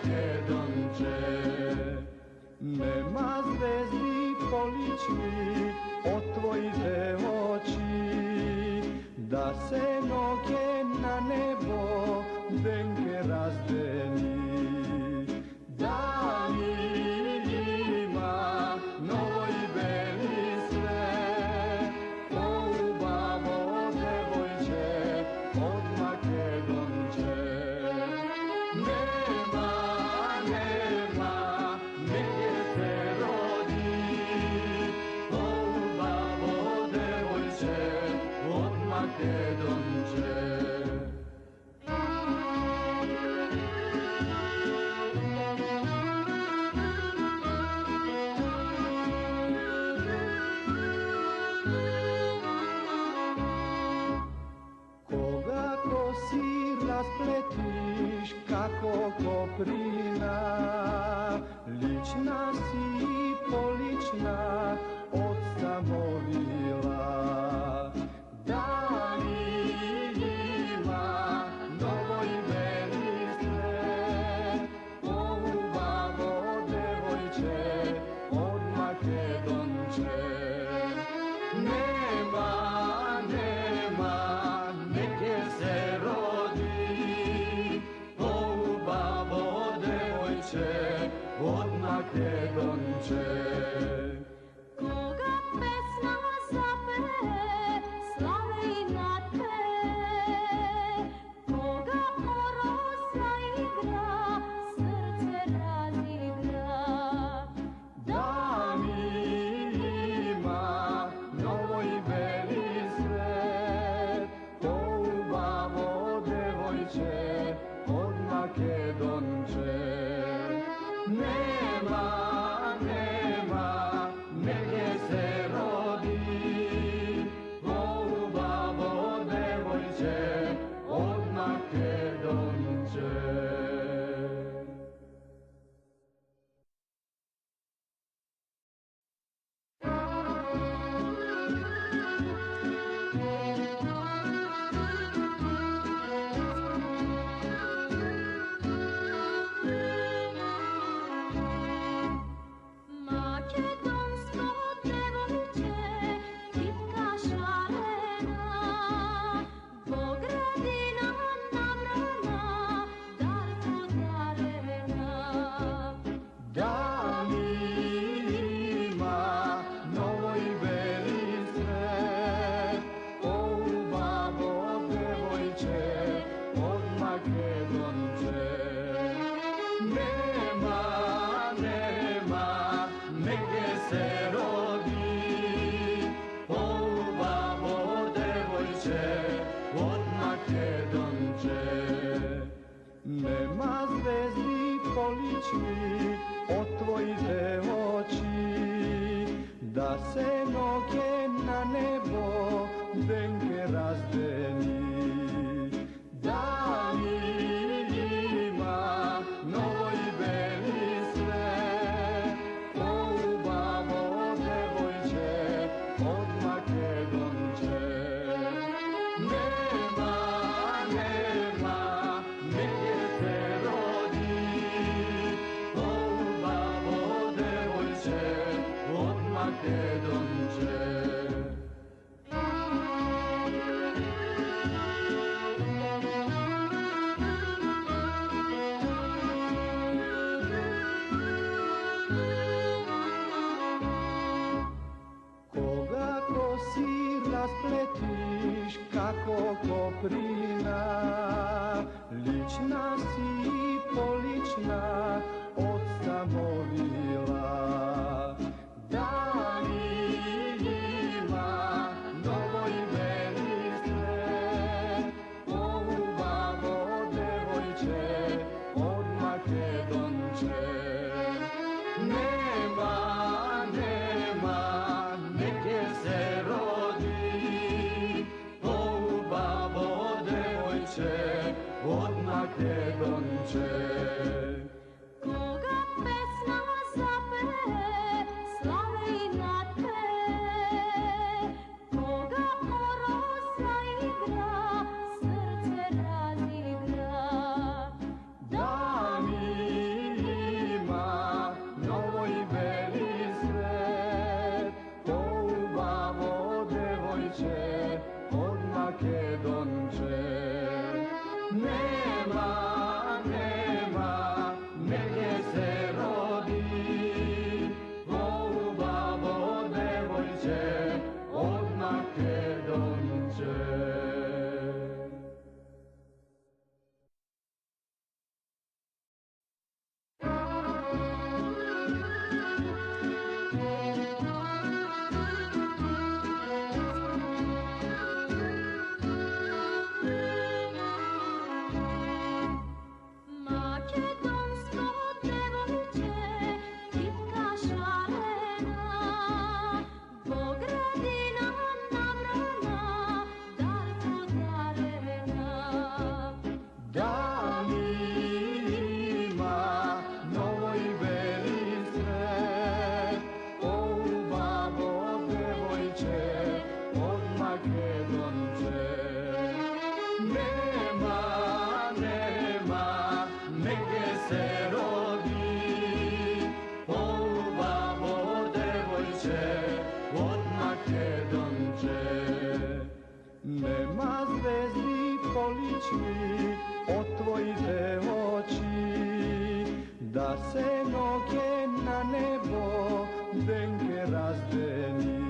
Makedonče. Nema zvezdi polični od tvojite oči, da se noge na nebo denke razdeni. Danima novoj beli sve, o babo devojče od Makedonče. Nema, negdje se rodi, o babo devojče od Makedonče. Raspletiš kako koprina, lična si polična od Samovila. Danima novoj meni sve, o babo devojče od Makedonče. Nema, negdje se rodi, od Makedonče. Koga pesma zapeje, slave i natpe, koga oroz zaigra, srce razigra. Danima novoj beli svet, o babo devojče od Makedonče. Nema, negdje se rodi, o babo devojče od Makedonče. Nema zvezdi polični od tvojite oči, da se noge na nebo denke razdeni. Danima novoj beli sve, o babo devojče od Makedonče. Nema, negdje se rodi, o babo devojče od Makedonče. Koga kosi raspletiš kako koprina, lična si polična od Samovila. Danima novoj meni sve, o babo devojče od Makedonče. Nema, negdje se rodi, o babo devojče od Makedonče. Koga pesma σένο και ένα νεβό δεν κεράς δεν